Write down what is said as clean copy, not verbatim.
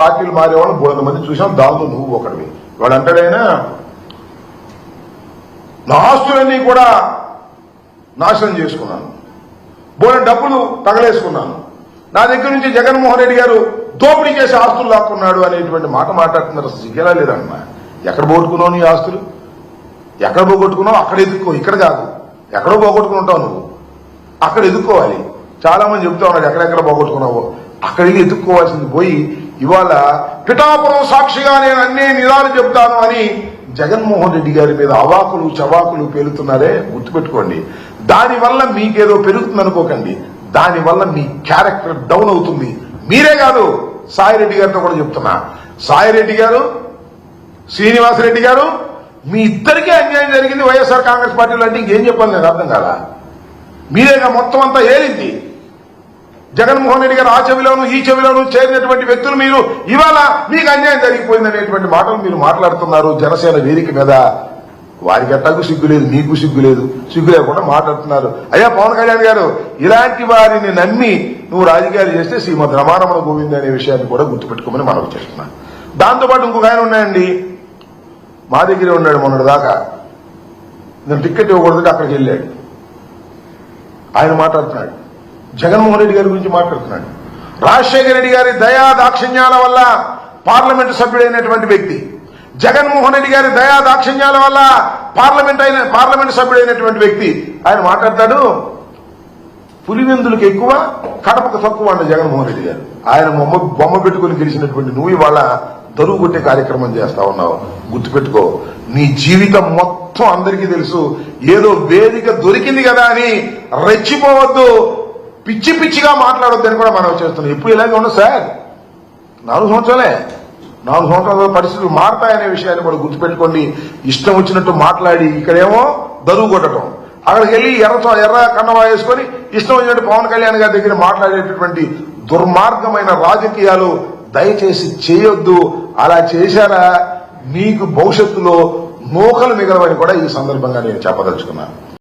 పార్టీలు మారేవాళ్ళు 300 మంది చూసాం, దాంతో నువ్వు ఒకటివి. వాడు అంటాడైనా నా ఆస్తులన్నీ కూడా నాశనం చేసుకున్నాను, బోలెడు డబ్బులు తగలేసుకున్నాను, నా దగ్గర నుంచి జగన్మోహన్ రెడ్డి గారు దోపిడీ చేసి ఆస్తులు లాక్కున్నాడు అనేటువంటి మాట మాట్లాడుతున్నారు. సిగ్గేలా లేదన్నా? ఎక్కడ పోగొట్టుకున్నావు నీ ఆస్తులు? ఎక్కడ పోగొట్టుకున్నావు అక్కడ ఎదుక్కో, ఇక్కడ కాదు. ఎక్కడో పోగొట్టుకుంటావు నువ్వు, అక్కడ ఎదుక్కోవాలి. చాలా మంది చెప్తా ఉన్నారు ఎక్కడెక్కడ పోగొట్టుకున్నావో అక్కడికి ఎదుక్కోవాల్సింది పోయి ఇవాళ పిఠాపురం సాక్షిగా నేను అన్ని నిజాలు చెప్తాను అని జగన్మోహన్ రెడ్డి గారి మీద అవాకులు చవాకులు పేలుతున్నారే, గుర్తుపెట్టుకోండి. దానివల్ల మీకేదో పెరుగుతుంది అనుకోకండి, దానివల్ల మీ క్యారెక్టర్ డౌన్ అవుతుంది. మీరే కాదు, సాయిరెడ్డి గారితో కూడా చెప్తున్నా. సాయిరెడ్డి గారు, శ్రీనివాసరెడ్డి గారు, మీ ఇద్దరికీ అన్యాయం జరిగింది వైఎస్ఆర్ కాంగ్రెస్ పార్టీలో అంటే ఇంకేం చెప్పాలి నేను అర్థం కాదా? మీరేగా మొత్తం అంతా ఏలింది. జగన్మోహన్ రెడ్డి గారు ఆ చెవిలోను ఈ చెవిలోను చేరినటువంటి వ్యక్తులు మీరు ఇవాళ మీకు అన్యాయం జరిగిపోయింది అనేటువంటి మాటలు మీరు మాట్లాడుతున్నారు జనసేన వేదిక మీద. వారికి ఎట్టాకు సిగ్గులేదు, నీకు సిగ్గులేదు, సిగ్గు లేకుండా మాట్లాడుతున్నారు. అయ్యా పవన్ కళ్యాణ్ గారు, ఇలాంటి వారిని నమ్మి నువ్వు రాజకీయాలు చేస్తే శ్రీమద్ రమారమణ గోవింద్ అనే విషయాన్ని కూడా గుర్తుపెట్టుకోమని మనవి చేస్తున్నా. దాంతోపాటు ఇంకొక ఆయన ఉన్నాయండి, మా దగ్గరే ఉన్నాడు మొన్నటి దాకా. నేను టికెట్ ఇవ్వకూడదు అక్కడికి వెళ్ళాడు. ఆయన మాట్లాడుతున్నాడు, జగన్మోహన్ రెడ్డి గారి గురించి మాట్లాడుతున్నాడు. రాజశేఖర రెడ్డి గారి దయా దాక్షిణ్యాల వల్ల పార్లమెంటు సభ్యుడైనటువంటి వ్యక్తి, జగన్మోహన్ రెడ్డి గారి దయా దాక్షిణ్యాల వల్ల పార్లమెంటు సభ్యుడైనటువంటి వ్యక్తి. ఆయన మాట్లాడతాడు, పులివెందులకు ఎక్కువ కడపకు తక్కువ అండి జగన్మోహన్ రెడ్డి గారు. ఆయన బొమ్మ పెట్టుకుని గెలిచినటువంటి నువ్వు ఇవాళ దరువు కొట్టే కార్యక్రమం చేస్తా ఉన్నావు. గుర్తుపెట్టుకో, నీ జీవితం మొత్తం అందరికీ తెలుసు. ఏదో వేదిక దొరికింది కదా అని రెచ్చిపోవద్దు, పిచ్చి పిచ్చిగా మాట్లాడొద్దని కూడా మనం చేస్తున్నాం. ఎప్పుడు ఇలాగే ఉండదు సార్, 4 సంవత్సరాలే. 4 సంవత్సరాల పరిస్థితులు మారతాయనే విషయాన్ని కూడా గుర్తుపెట్టుకోండి. ఇష్టం వచ్చినట్టు మాట్లాడి ఇక్కడేమో దరువు కొట్టడం, అక్కడికి వెళ్ళి ఎర్ర కన్నవా వేసుకొని ఇష్టం వచ్చినట్టు పవన్ కళ్యాణ్ గారి దగ్గర మాట్లాడేటటువంటి దుర్మార్గమైన రాజకీయాలు దయచేసి చేయొద్దు. అలా చేశారా మీకు భవిష్యత్తులో నూకలు మిగలవని కూడా ఈ సందర్భంగా నేను చెప్పదలుచుకున్నాను.